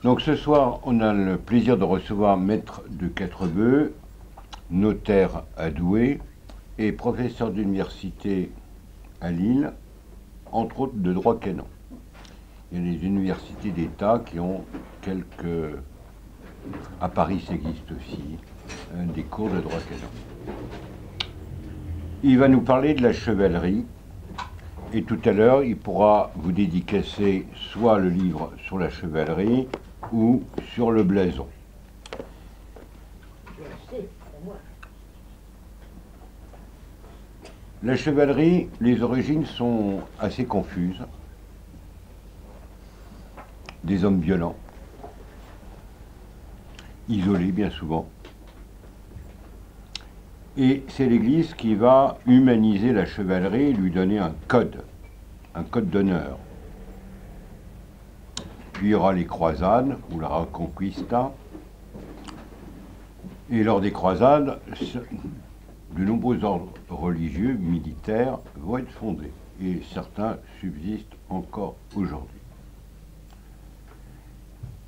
Donc ce soir, on a le plaisir de recevoir Maître de Quatrebeu, notaire à Douai et professeur d'université à Lille, entre autres de droit canon. Il y a des universités d'État qui ont quelques... À Paris, ça existe aussi, des cours de droit canon. Il va nous parler de la chevalerie. Et tout à l'heure, il pourra vous dédicacer soit le livre sur la chevalerie ou sur le blason. La chevalerie, les origines sont assez confuses. Des hommes violents, isolés bien souvent. Et c'est l'Église qui va humaniser la chevalerie et lui donner un code d'honneur. Puis il y aura les croisades, ou la Reconquista. Et lors des croisades, de nombreux ordres religieux, militaires, vont être fondés. Et certains subsistent encore aujourd'hui.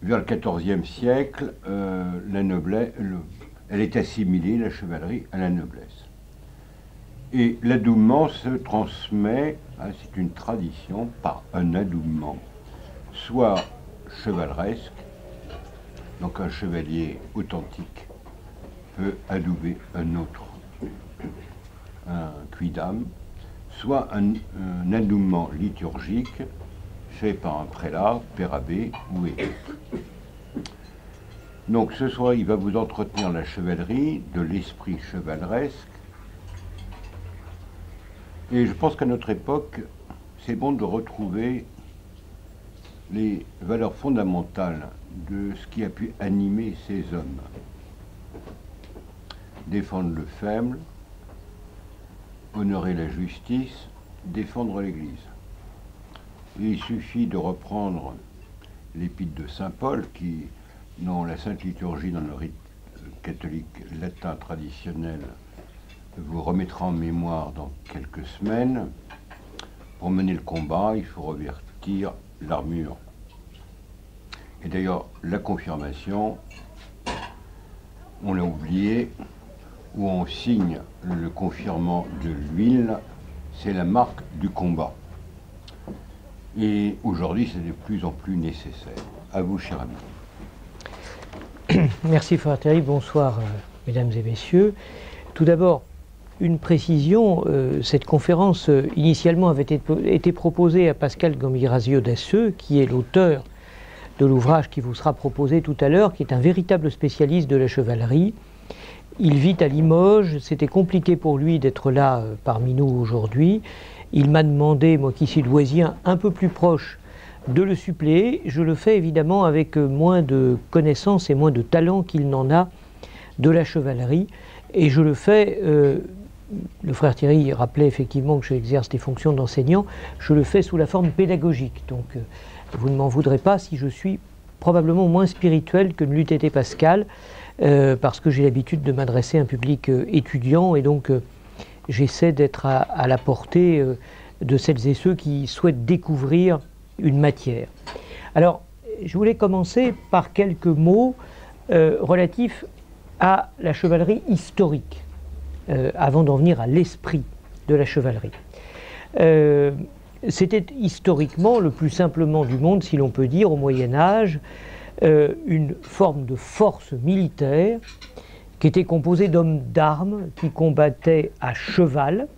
Vers le XIVe siècle, la noblesse... Elle est assimilée, la chevalerie, à la noblesse. Et l'adoubement se transmet, c'est une tradition, par un adoubement, soit chevaleresque, donc un chevalier authentique peut adouber un autre, un quidam, soit un adoubement liturgique fait par un prélat, père abbé ou évêque. Donc ce soir, il va vous entretenir la chevalerie, de l'esprit chevaleresque. Et je pense qu'à notre époque, c'est bon de retrouver les valeurs fondamentales de ce qui a pu animer ces hommes. Défendre le faible, honorer la justice, défendre l'Église. Il suffit de reprendre l'épître de Saint Paul qui... dans la Sainte Liturgie, dans le rite catholique latin traditionnel, vous remettra en mémoire dans quelques semaines. Pour mener le combat, il faut revêtir l'armure. Et d'ailleurs, la confirmation, on l'a oublié, où on signe le confirmant de l'huile, c'est la marque du combat. Et aujourd'hui, c'est de plus en plus nécessaire. À vous, cher ami. Merci Frère Thierry, bonsoir mesdames et messieurs. Tout d'abord, une précision, cette conférence initialement avait été proposée à Pascal Gambirasio Dasseux, qui est l'auteur de l'ouvrage qui vous sera proposé tout à l'heure, qui est un véritable spécialiste de la chevalerie. Il vit à Limoges, c'était compliqué pour lui d'être là parmi nous aujourd'hui. Il m'a demandé, moi qui suis douaisien, un peu plus proche, de le suppléer. Je le fais évidemment avec moins de connaissances et moins de talent qu'il n'en a de la chevalerie. Et je le fais, le frère Thierry rappelait effectivement que j'exerce des fonctions d'enseignant, je le fais sous la forme pédagogique. Donc vous ne m'en voudrez pas si je suis probablement moins spirituel que ne l'eût été Pascal, parce que j'ai l'habitude de m'adresser à un public étudiant et donc j'essaie d'être à la portée de celles et ceux qui souhaitent découvrir une matière. Alors, je voulais commencer par quelques mots relatifs à la chevalerie historique, avant d'en venir à l'esprit de la chevalerie. C'était historiquement, le plus simplement du monde, si l'on peut dire, au Moyen-Âge, une forme de force militaire qui était composée d'hommes d'armes qui combattaient à cheval,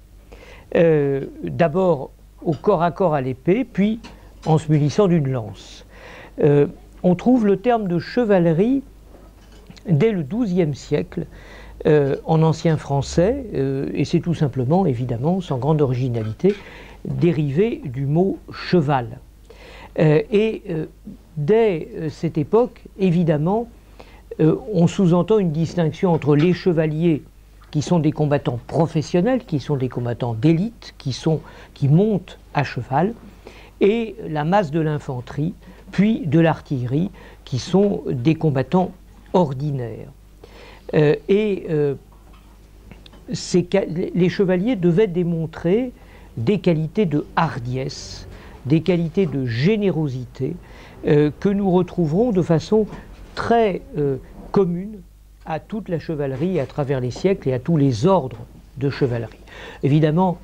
d'abord au corps à corps à l'épée, puis en se munissant d'une lance. On trouve le terme de chevalerie dès le XIIe siècle en ancien français, et c'est tout simplement, évidemment, sans grande originalité, dérivé du mot cheval. Dès cette époque, évidemment, on sous-entend une distinction entre les chevaliers qui sont des combattants professionnels, qui sont des combattants d'élite, qui montent à cheval, et la masse de l'infanterie, puis de l'artillerie, qui sont des combattants ordinaires. Les chevaliers devaient démontrer des qualités de hardiesse, des qualités de générosité, que nous retrouverons de façon très commune à toute la chevalerie à travers les siècles et à tous les ordres de chevalerie. Évidemment,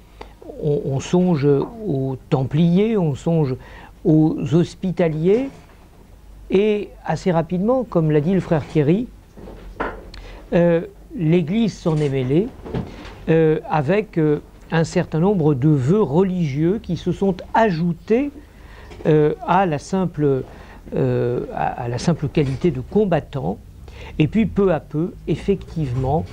on songe aux Templiers, on songe aux Hospitaliers, et assez rapidement, comme l'a dit le frère Thierry, l'Église s'en est mêlée avec un certain nombre de vœux religieux qui se sont ajoutés à la simple qualité de combattant. Et puis peu à peu, effectivement,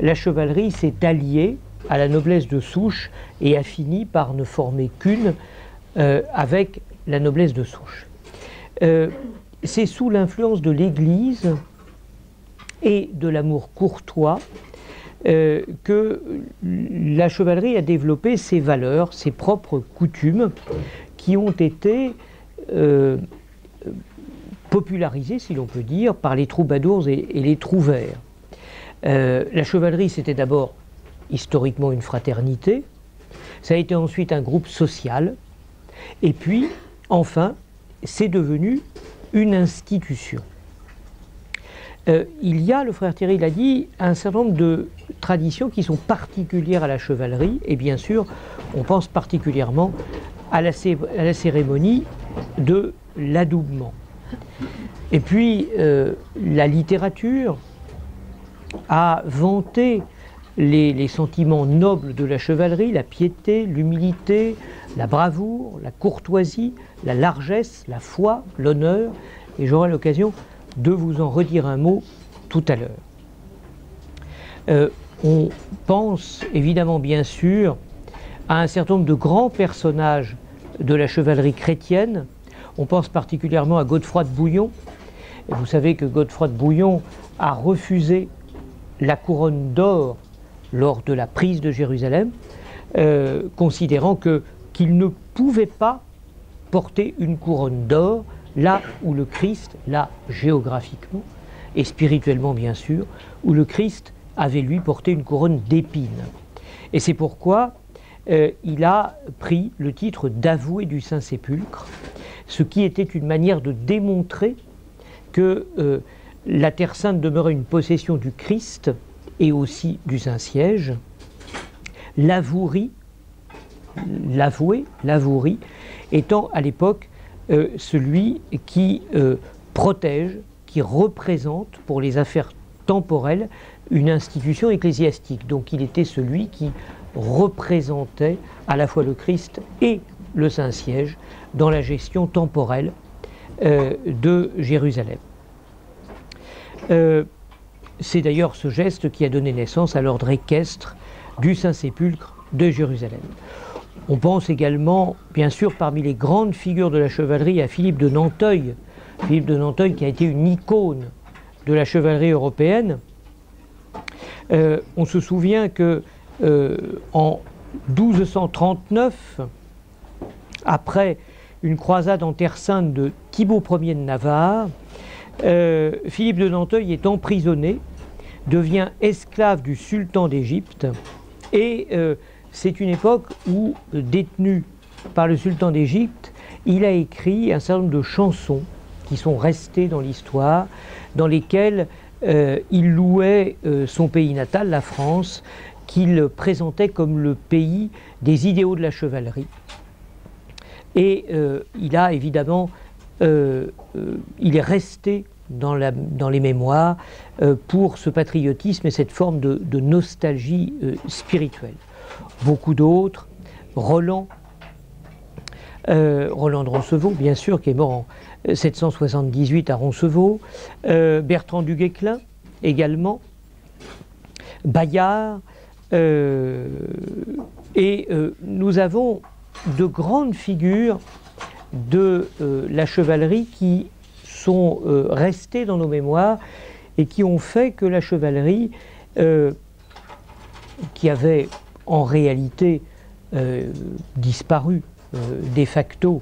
la chevalerie s'est alliée à la noblesse de souche et a fini par ne former qu'une avec la noblesse de souche. C'est sous l'influence de l'Église et de l'amour courtois que la chevalerie a développé ses valeurs, ses propres coutumes, qui ont été popularisées, si l'on peut dire, par les troubadours et les trouvères. La chevalerie, c'était d'abord historiquement une fraternité, ça a été ensuite un groupe social, et puis, enfin, c'est devenu une institution. Il y a, le frère Thierry l'a dit, un certain nombre de traditions qui sont particulières à la chevalerie, et bien sûr, on pense particulièrement à la cérémonie de l'adoubement. Et puis, la littérature a vanté les sentiments nobles de la chevalerie, la piété, l'humilité, la bravoure, la courtoisie, la largesse, la foi, l'honneur, et j'aurai l'occasion de vous en redire un mot tout à l'heure. On pense évidemment bien sûr à un certain nombre de grands personnages de la chevalerie chrétienne. On pense particulièrement à Godefroy de Bouillon. Et vous savez que Godefroy de Bouillon a refusé la couronne d'or lors de la prise de Jérusalem, considérant qu'il ne pouvait pas porter une couronne d'or là où le Christ, là géographiquement et spirituellement bien sûr, où le Christ avait lui porté une couronne d'épines. Et c'est pourquoi il a pris le titre d'avoué du Saint-Sépulcre, ce qui était une manière de démontrer que la Terre Sainte demeurait une possession du Christ et aussi du Saint-Siège. L'avouerie, l'avouerie étant à l'époque celui qui protège, qui représente pour les affaires temporelles une institution ecclésiastique. Donc il était celui qui représentait à la fois le Christ et le Saint-Siège dans la gestion temporelle de Jérusalem. C'est d'ailleurs ce geste qui a donné naissance à l'ordre équestre du Saint-Sépulcre de Jérusalem. On pense également, bien sûr, parmi les grandes figures de la chevalerie, à Philippe de Nanteuil. Philippe de Nanteuil qui a été une icône de la chevalerie européenne. On se souvient que en 1239, après une croisade en Terre Sainte de Thibaut Ier de Navarre, Philippe de Nanteuil est emprisonné, devient esclave du sultan d'Égypte, et c'est une époque où, détenu par le sultan d'Égypte, il a écrit un certain nombre de chansons qui sont restées dans l'histoire, dans lesquelles il louait son pays natal, la France, qu'il présentait comme le pays des idéaux de la chevalerie. Et il a évidemment, il est resté dans les mémoires pour ce patriotisme et cette forme de nostalgie spirituelle. Beaucoup d'autres, Roland de Roncevaux, bien sûr, qui est mort en 778 à Roncevaux, Bertrand du Guesclin également, Bayard, et nous avons de grandes figures de la chevalerie qui sont restées dans nos mémoires et qui ont fait que la chevalerie, qui avait en réalité disparu de facto,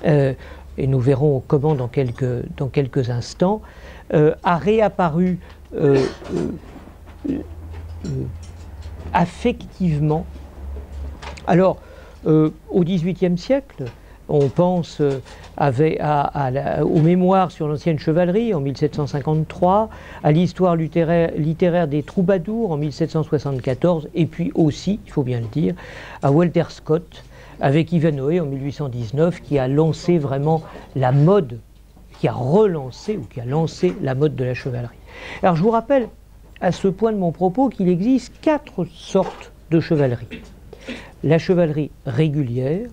et nous verrons comment dans quelques instants, a réapparu affectivement. Alors, au XVIIIe siècle, On pense aux mémoires sur l'ancienne chevalerie en 1753, à l'histoire littéraire des troubadours en 1774, et puis aussi, il faut bien le dire, à Walter Scott avec Ivanhoe en 1819, qui a lancé vraiment la mode, qui a relancé ou qui a lancé la mode de la chevalerie. Alors je vous rappelle à ce point de mon propos qu'il existe 4 sortes de chevalerie. La chevalerie régulière,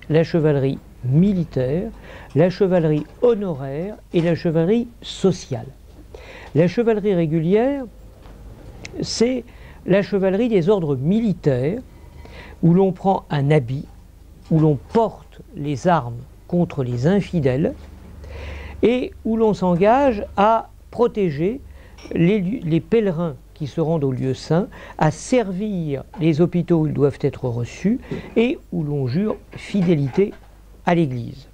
la chevalerie militaire, la chevalerie honoraire et la chevalerie sociale. La chevalerie régulière, c'est la chevalerie des ordres militaires où l'on prend un habit, où l'on porte les armes contre les infidèles et où l'on s'engage à protéger les pèlerins qui se rendent au lieu saint, à servir les hôpitaux où ils doivent être reçus et où l'on jure fidélité à l'Église.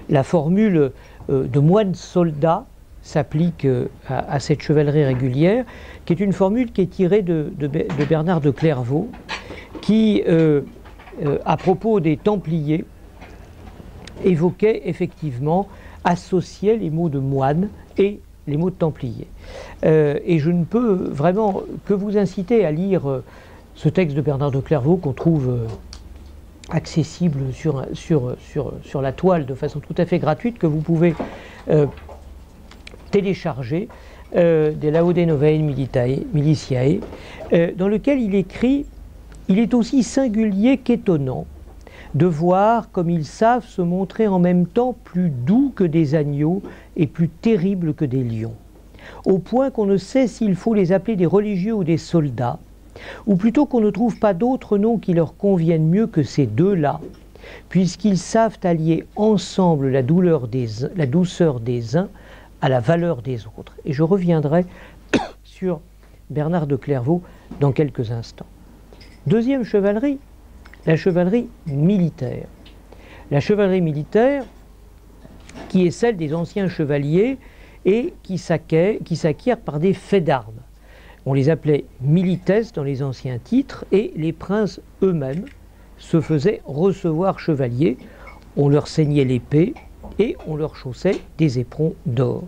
La formule de moine-soldat s'applique à cette chevalerie régulière, qui est une formule qui est tirée de Bernard de Clairvaux, qui, à propos des Templiers, évoquait effectivement, associait les mots de moine et les mots de Templier. Et je ne peux vraiment que vous inciter à lire ce texte de Bernard de Clairvaux qu'on trouve accessible sur la toile de façon tout à fait gratuite, que vous pouvez télécharger, de Laude Novae Militiae, dans lequel il écrit « Il est aussi singulier qu'étonnant de voir comme ils savent se montrer en même temps plus doux que des agneaux et plus terribles que des lions, au point qu'on ne sait s'il faut les appeler des religieux ou des soldats, ou plutôt qu'on ne trouve pas d'autres noms qui leur conviennent mieux que ces deux-là, puisqu'ils savent allier ensemble la douceur des uns à la valeur des autres. » Et je reviendrai sur Bernard de Clairvaux dans quelques instants. Deuxième chevalerie, la chevalerie militaire. La chevalerie militaire, qui est celle des anciens chevaliers et qui s'acquiert par des faits d'armes. On les appelait milites dans les anciens titres, et les princes eux-mêmes se faisaient recevoir chevaliers. On leur ceignait l'épée et on leur chaussait des éperons d'or.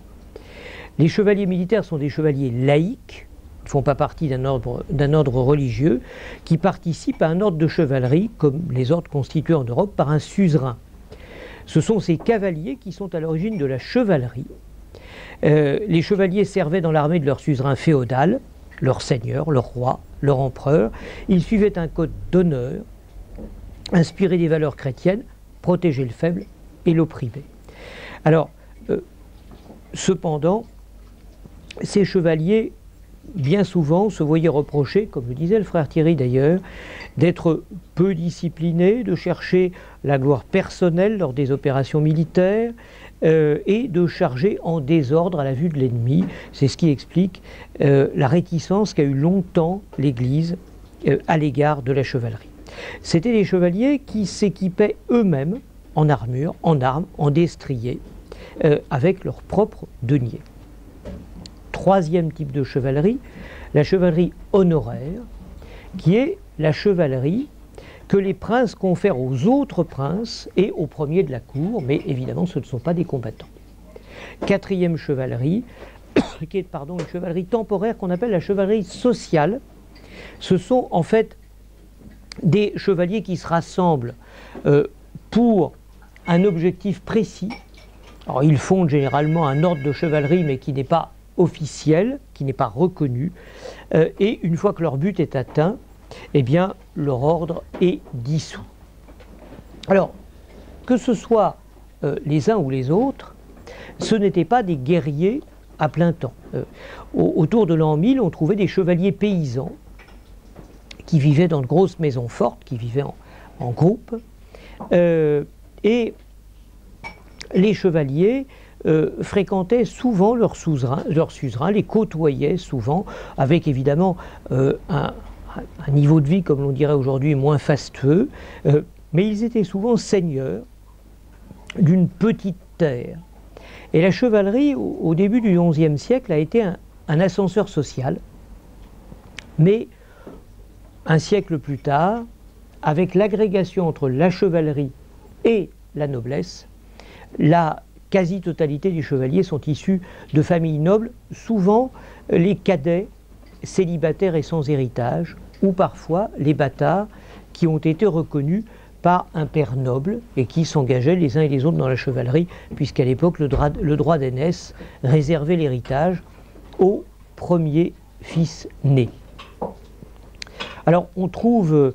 Les chevaliers militaires sont des chevaliers laïques, ne font pas partie d'un ordre religieux, qui participent à un ordre de chevalerie, comme les ordres constitués en Europe par un suzerain. Ce sont ces cavaliers qui sont à l'origine de la chevalerie. Les chevaliers servaient dans l'armée de leur suzerain féodal, leur seigneur, leur roi, leur empereur. Ils suivaient un code d'honneur, inspiré des valeurs chrétiennes, protéger le faible et l'opprimé. Alors, cependant, ces chevaliers, bien souvent, se voyaient reprocher, comme le disait le frère Thierry d'ailleurs, d'être peu disciplinés, de chercher la gloire personnelle lors des opérations militaires et de charger en désordre à la vue de l'ennemi. C'est ce qui explique la réticence qu'a eu longtemps l'Église à l'égard de la chevalerie. C'étaient des chevaliers qui s'équipaient eux-mêmes en armure, en armes, en destriers, avec leur propre denier. Troisième type de chevalerie, la chevalerie honoraire, qui est la chevalerie que les princes confèrent aux autres princes et aux premiers de la cour, mais évidemment ce ne sont pas des combattants. Quatrième chevalerie, qui est une chevalerie temporaire qu'on appelle la chevalerie sociale. Ce sont en fait des chevaliers qui se rassemblent pour un objectif précis. Alors ils fondent généralement un ordre de chevalerie, mais qui n'est pas officiel, qui n'est pas reconnu, et une fois que leur but est atteint, eh bien leur ordre est dissous. Alors, que ce soit les uns ou les autres, ce n'étaient pas des guerriers à plein temps. Autour de l'an 1000, on trouvait des chevaliers paysans qui vivaient dans de grosses maisons fortes, qui vivaient en groupe, et les chevaliers fréquentaient souvent leurs suzerains, les côtoyaient souvent, avec évidemment un niveau de vie, comme l'on dirait aujourd'hui, moins fastueux, mais ils étaient souvent seigneurs d'une petite terre. Et la chevalerie, au début du XIe siècle, a été un ascenseur social, mais un siècle plus tard, avec l'agrégation entre la chevalerie et la noblesse, la quasi-totalité des chevaliers sont issus de familles nobles, souvent les cadets célibataires et sans héritage, ou parfois les bâtards qui ont été reconnus par un père noble et qui s'engageaient les uns et les autres dans la chevalerie, puisqu'à l'époque le droit d'aînesse réservait l'héritage au premier fils né. Alors on trouve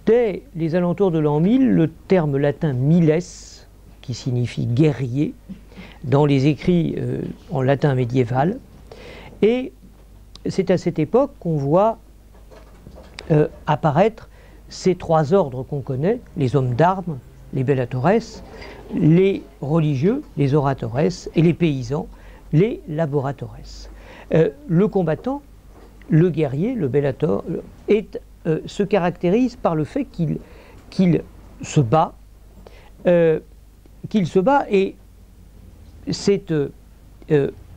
dès les alentours de l'an 1000 le terme latin miles, qui signifie guerrier, dans les écrits en latin médiéval, et c'est à cette époque qu'on voit apparaître ces trois ordres qu'on connaît, les hommes d'armes, les bellatores, les religieux, les oratores, et les paysans, les laboratores. Le combattant, le guerrier, le bellator, se caractérise par le fait qu'il se bat, et c'est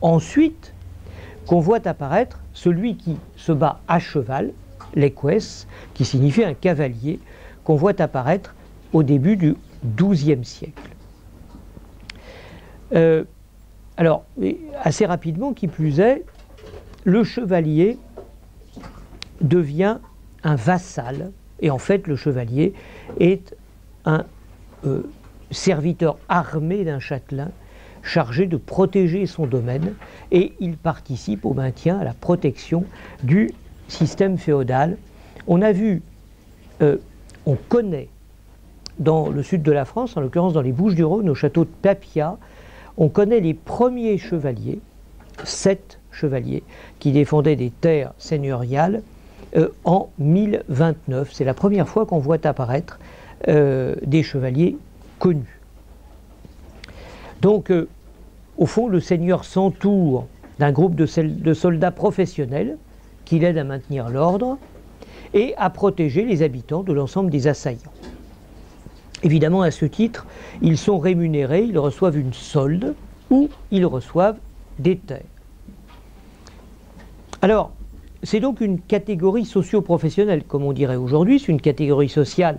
ensuite qu'on voit apparaître celui qui se bat à cheval, l'eques, qui signifie un cavalier, qu'on voit apparaître au début du XIIe siècle. Alors, assez rapidement, qui plus est, le chevalier devient un vassal, et en fait le chevalier est un serviteur armé d'un châtelain chargé de protéger son domaine, et il participe au maintien, à la protection du système féodal. On a vu, on connaît dans le sud de la France, en l'occurrence dans les Bouches-du-Rhône, au château de Papia, on connaît les premiers chevaliers, 7 chevaliers, qui défendaient des terres seigneuriales en 1029. C'est la première fois qu'on voit apparaître des chevaliers connus. Donc, au fond, le seigneur s'entoure d'un groupe de soldats professionnels qui l'aident à maintenir l'ordre et à protéger les habitants de l'ensemble des assaillants. Évidemment, à ce titre, ils sont rémunérés, ils reçoivent une solde ou ils reçoivent des terres. Alors, c'est donc une catégorie socio-professionnelle, comme on dirait aujourd'hui, c'est une catégorie sociale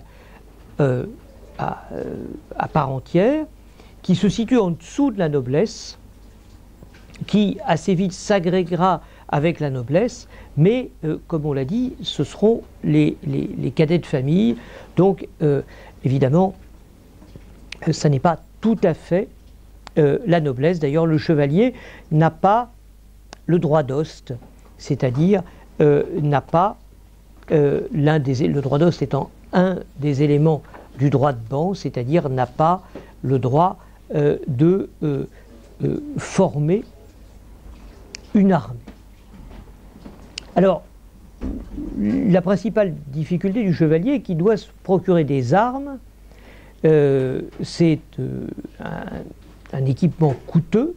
à part entière, qui se situe en dessous de la noblesse, qui assez vite s'agrégera avec la noblesse, mais comme on l'a dit, ce seront les cadets de famille, donc évidemment, ça n'est pas tout à fait la noblesse. D'ailleurs, le chevalier n'a pas le droit d'ost, c'est-à-dire n'a pas le droit d'ost étant un des éléments du droit de ban, c'est-à-dire n'a pas le droit de former une armée. Alors, la principale difficulté du chevalier qui doit se procurer des armes, c'est un équipement coûteux.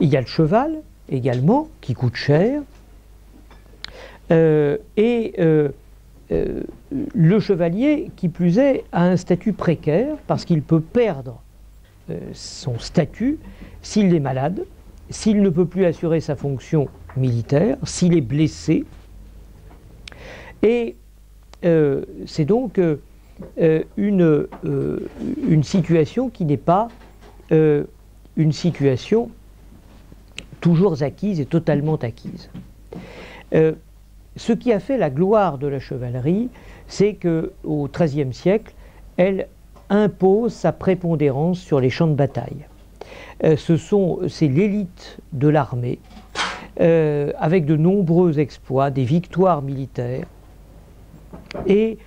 Il y a le cheval également qui coûte cher. Le chevalier, qui plus est, a un statut précaire parce qu'il peut perdre son statut s'il est malade, s'il ne peut plus assurer sa fonction militaire, s'il est blessé. Et c'est donc une situation qui n'est pas une situation toujours acquise et totalement acquise. Ce qui a fait la gloire de la chevalerie, c'est qu'au XIIIe siècle, elle impose sa prépondérance sur les champs de bataille. C'est l'élite de l'armée, avec de nombreux exploits, des victoires militaires. Et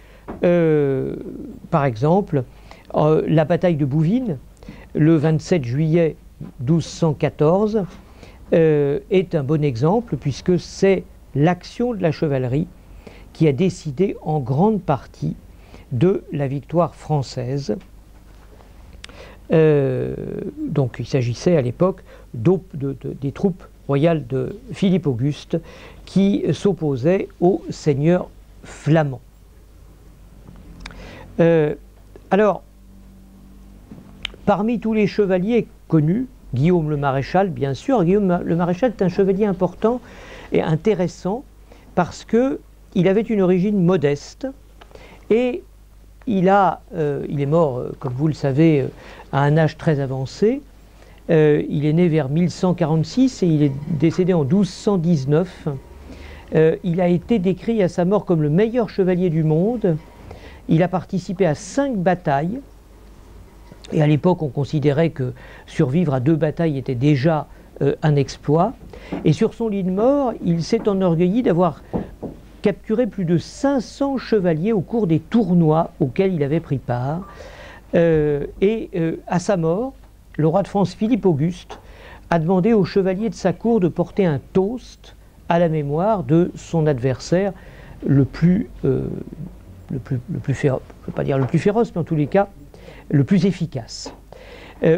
par exemple, la bataille de Bouvines, le 27 juillet 1214, est un bon exemple, puisque c'est l'action de la chevalerie qui a décidé en grande partie de la victoire française. Donc il s'agissait à l'époque des troupes royales de Philippe Auguste qui s'opposaient aux seigneurs flamands. Alors, parmi tous les chevaliers connus, Guillaume le Maréchal, bien sûr, Guillaume le Maréchal est un chevalier important et intéressant parce qu'il avait une origine modeste et il est mort, comme vous le savez, à un âge très avancé. Il est né vers 1146 et il est décédé en 1219. Il a été décrit à sa mort comme le meilleur chevalier du monde. Il a participé à 5 batailles. Et à l'époque, on considérait que survivre à 2 batailles était déjà un exploit. Et sur son lit de mort, il s'est enorgueilli d'avoir capturé plus de 500 chevaliers au cours des tournois auxquels il avait pris part. À sa mort, le roi de France Philippe Auguste a demandé aux chevaliers de sa cour de porter un toast à la mémoire de son adversaire le plus féroce, je ne veux pas dire le plus féroce, mais en tous les cas le plus efficace.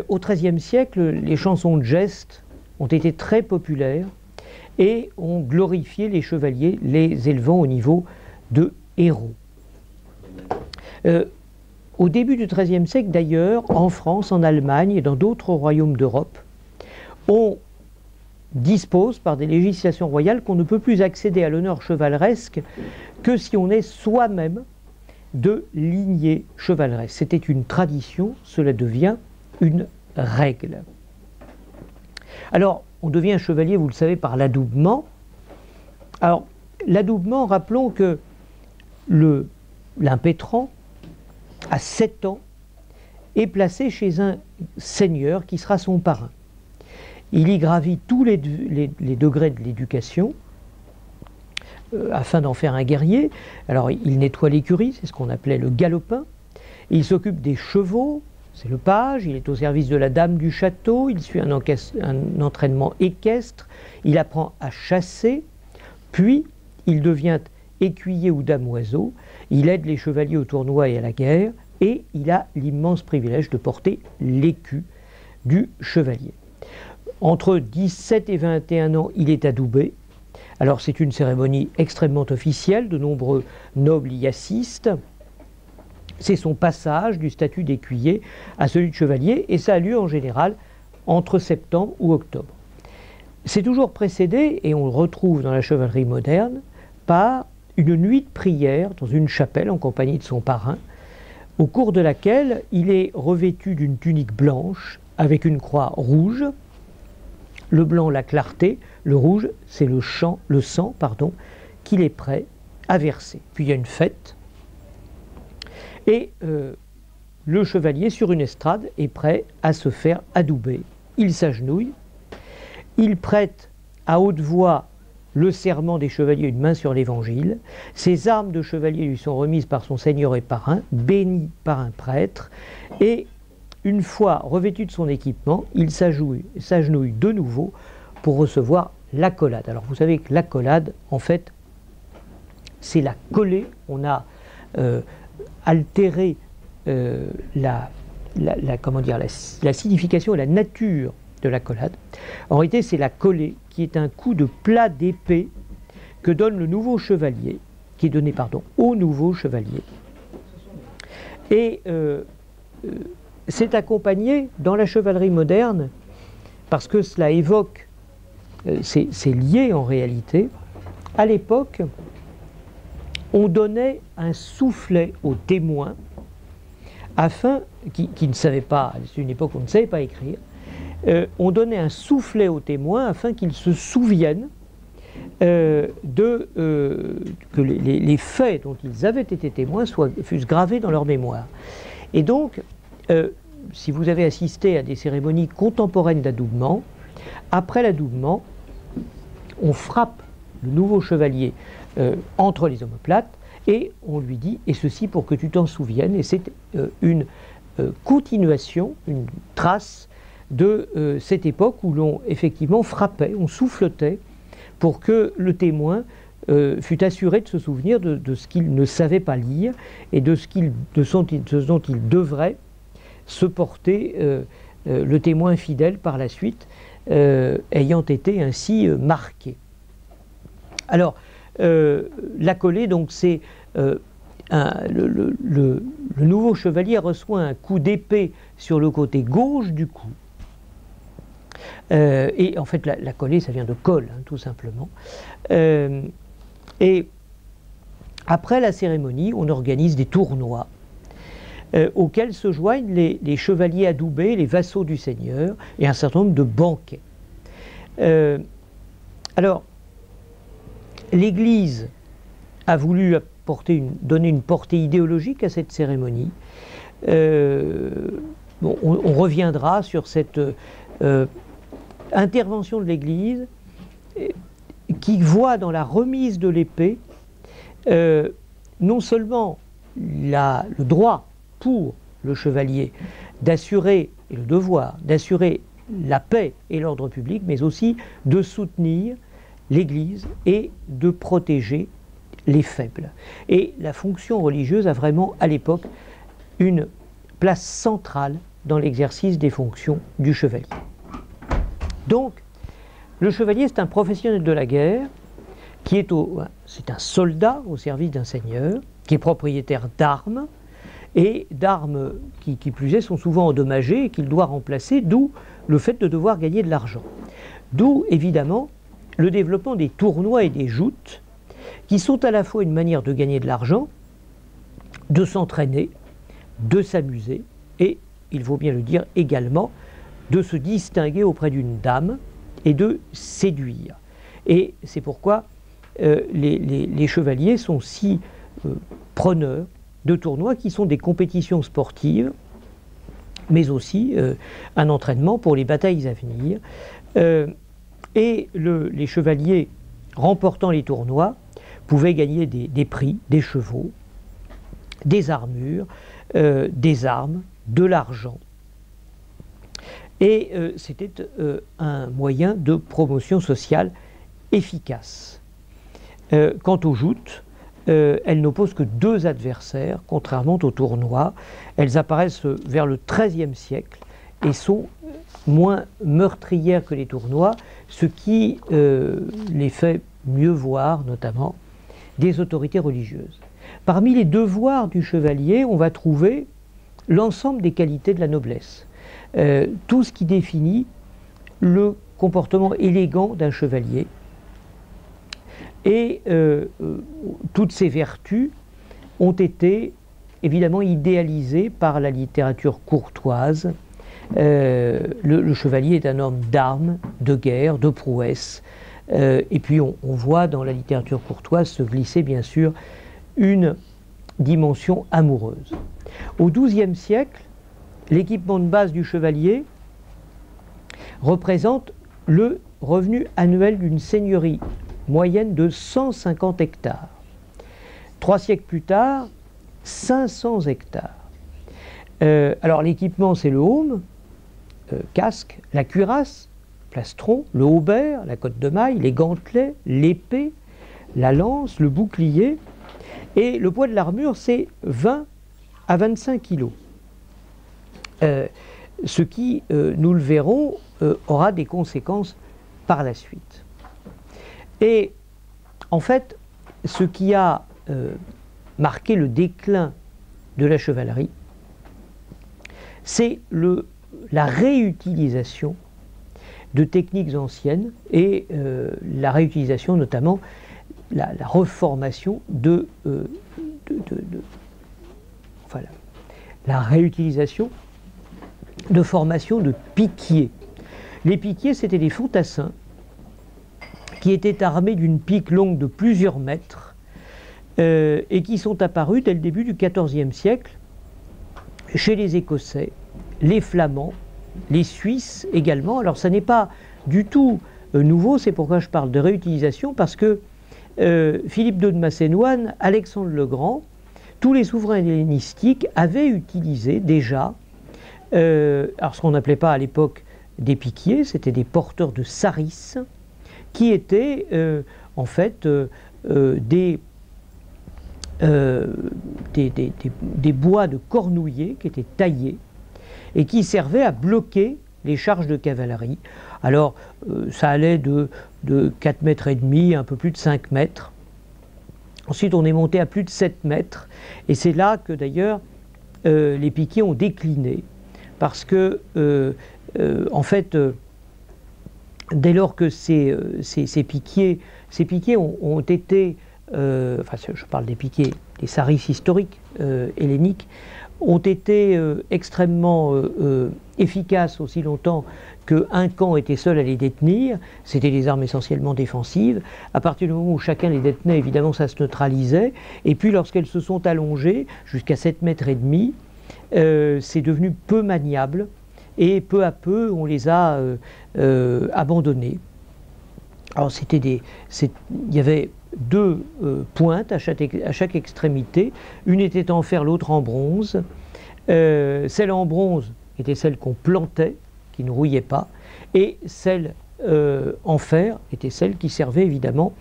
Au XIIIe siècle, les chansons de geste ont été très populaires et ont glorifié les chevaliers, les élevant au niveau de héros. Au début du XIIIe siècle, d'ailleurs, en France, en Allemagne et dans d'autres royaumes d'Europe, on dispose par des législations royales qu'on ne peut plus accéder à l'honneur chevaleresque que si on est soi-même de lignée chevaleresque. C'était une tradition, cela devient une règle. Alors, on devient chevalier, vous le savez, par l'adoubement. Alors, l'adoubement, rappelons que l'impétrant, à 7 ans, est placé chez un seigneur qui sera son parrain. Il y gravit tous les degrés de l'éducation afin d'en faire un guerrier. Alors il nettoie l'écurie, c'est ce qu'on appelait le galopin. Il s'occupe des chevaux, c'est le page. Il est au service de la dame du château. Il suit un entraînement équestre. Il apprend à chasser. Puis il devient écuyer ou damoiseau. Il aide les chevaliers au tournoi et à la guerre. Et il a l'immense privilège de porter l'écu du chevalier. Entre 17 et 21 ans, il est adoubé. Alors c'est une cérémonie extrêmement officielle, de nombreux nobles y assistent. C'est son passage du statut d'écuyer à celui de chevalier, et ça a lieu en général entre septembre ou octobre. C'est toujours précédé, et on le retrouve dans la chevalerie moderne, par une nuit de prière dans une chapelle en compagnie de son parrain, au cours de laquelle il est revêtu d'une tunique blanche avec une croix rouge. Le blanc, la clarté, le rouge, c'est le sang, qu'il est prêt à verser. Puis il y a une fête, et le chevalier, sur une estrade, est prêt à se faire adouber. Il s'agenouille, il prête à haute voix le serment des chevaliers, une main sur l'évangile. Ses armes de chevalier lui sont remises par son seigneur et parrain, bénies par un prêtre, et une fois revêtu de son équipement, il s'agenouille de nouveau pour recevoir l'accolade. Alors vous savez que l'accolade, en fait, c'est la collée. On a altéré la signification et la nature de l'accolade. En réalité, c'est la collée qui est un coup de plat d'épée que donne le nouveau chevalier, qui est donné, au nouveau chevalier. Et c'est accompagné dans la chevalerie moderne, parce que cela évoque, c'est lié en réalité. À l'époque, on donnait un soufflet aux témoins, afin, qui ne savaient pas, c'est une époque où on ne savait pas écrire, on donnait un soufflet aux témoins afin qu'ils se souviennent que les faits dont ils avaient été témoins fussent gravés dans leur mémoire. Et donc, si vous avez assisté à des cérémonies contemporaines d'adoubement, après l'adoubement, on frappe le nouveau chevalier entre les omoplates et on lui dit « et ceci pour que tu t'en souviennes ». Et c'est une continuation, une trace de cette époque où l'on effectivement frappait, on souffletait pour que le témoin fût assuré de se souvenir de ce qu'il ne savait pas lire et de ce dont il devrait se porter le témoin fidèle par la suite, ayant été ainsi marqué. Alors, l'accolé, donc, c'est le nouveau chevalier reçoit un coup d'épée sur le côté gauche du cou. Et en fait, l'accolé, ça vient de colle, hein, tout simplement. Et après la cérémonie, on organise des tournois. auxquels se joignent les chevaliers adoubés, les vassaux du seigneur, et un certain nombre de banquets. Alors, l'Église a voulu donner une portée idéologique à cette cérémonie. Bon, on reviendra sur cette intervention de l'Église qui voit dans la remise de l'épée non seulement le droit pour le chevalier d'assurer, et le devoir d'assurer la paix et l'ordre public, mais aussi de soutenir l'Église et de protéger les faibles. Et la fonction religieuse a vraiment, à l'époque, une place centrale dans l'exercice des fonctions du chevalier. Donc, le chevalier, c'est un professionnel de la guerre, c'est un soldat au service d'un seigneur, qui est propriétaire d'armes, et d'armes qui plus est sont souvent endommagées et qu'il doit remplacer, d'où le fait de devoir gagner de l'argent. D'où, évidemment, le développement des tournois et des joutes, qui sont à la fois une manière de gagner de l'argent, de s'entraîner, de s'amuser, et, il faut bien le dire également, de se distinguer auprès d'une dame et de séduire. Et c'est pourquoi les chevaliers sont si preneurs de tournois qui sont des compétitions sportives, mais aussi un entraînement pour les batailles à venir. Et les chevaliers remportant les tournois pouvaient gagner des prix, des chevaux, des armures, des armes, de l'argent. Et c'était un moyen de promotion sociale efficace. Quant aux joutes, elles n'opposent que deux adversaires, contrairement aux tournois. Elles apparaissent vers le XIIIe siècle et sont moins meurtrières que les tournois, ce qui les fait mieux voir, notamment, des autorités religieuses. Parmi les devoirs du chevalier, on va trouver l'ensemble des qualités de la noblesse. Tout ce qui définit le comportement élégant d'un chevalier. Et toutes ces vertus ont été évidemment idéalisées par la littérature courtoise. Le chevalier est un homme d'armes, de guerre, de prouesse. Et puis on voit dans la littérature courtoise se glisser bien sûr une dimension amoureuse. Au XIIe siècle, l'équipement de base du chevalier représente le revenu annuel d'une seigneurie moyenne de 150 hectares. 3 siècles plus tard, 500 hectares. Alors l'équipement, c'est le haume, casque, la cuirasse, plastron, le haubert, la cotte de maille, les gantelets, l'épée, la lance, le bouclier. Et le poids de l'armure, c'est 20 à 25 kilos. Ce qui, nous le verrons, aura des conséquences par la suite. Et en fait, ce qui a marqué le déclin de la chevalerie, c'est la réutilisation de techniques anciennes et la réutilisation, notamment la reformation la réutilisation de formation de piquiers. Les piquiers, c'était des fantassins qui étaient armés d'une pique longue de plusieurs mètres et qui sont apparus dès le début du XIVe siècle chez les Écossais, les Flamands, les Suisses également. Alors ça n'est pas du tout nouveau, c'est pourquoi je parle de réutilisation, parce que Philippe II de Macédoine, Alexandre le Grand, tous les souverains hellénistiques avaient utilisé déjà, alors ce qu'on n'appelait pas à l'époque des piquiers, c'était des porteurs de saris, qui étaient en fait des bois de cornouiller qui étaient taillés et qui servaient à bloquer les charges de cavalerie. Alors ça allait de 4 mètres et demi, un peu plus de 5 mètres. Ensuite on est monté à plus de 7 mètres et c'est là que d'ailleurs les piquiers ont décliné parce que en fait dès lors que ces piquiers ont été, enfin je parle des piquiers, des saris historiques helléniques, ont été extrêmement efficaces aussi longtemps qu'un camp était seul à les détenir. C'était des armes essentiellement défensives. À partir du moment où chacun les détenait, évidemment, ça se neutralisait. Et puis, lorsqu'elles se sont allongées jusqu'à 7,5 mètres, c'est devenu peu maniable. Et peu à peu, on les a abandonnées. Alors, il y avait deux pointes à chaque extrémité. Une était en fer, l'autre en bronze. Celle en bronze était celle qu'on plantait, qui ne rouillait pas, et celle en fer était celle qui servait évidemment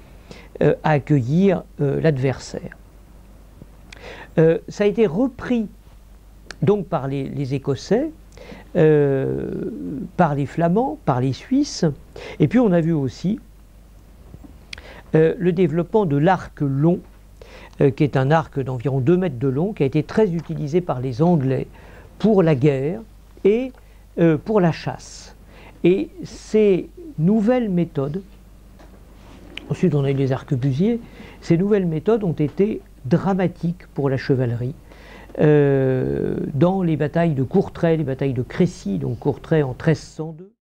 à accueillir l'adversaire. Ça a été repris donc par les Écossais, par les Flamands, par les Suisses, et puis on a vu aussi le développement de l'arc long, qui est un arc d'environ 2 mètres de long, qui a été très utilisé par les Anglais pour la guerre et pour la chasse. Et ces nouvelles méthodes, ensuite on a eu les arquebusiers, ces nouvelles méthodes ont été dramatiques pour la chevalerie. Dans les batailles de Courtrai, les batailles de Crécy, donc Courtrai en 1302.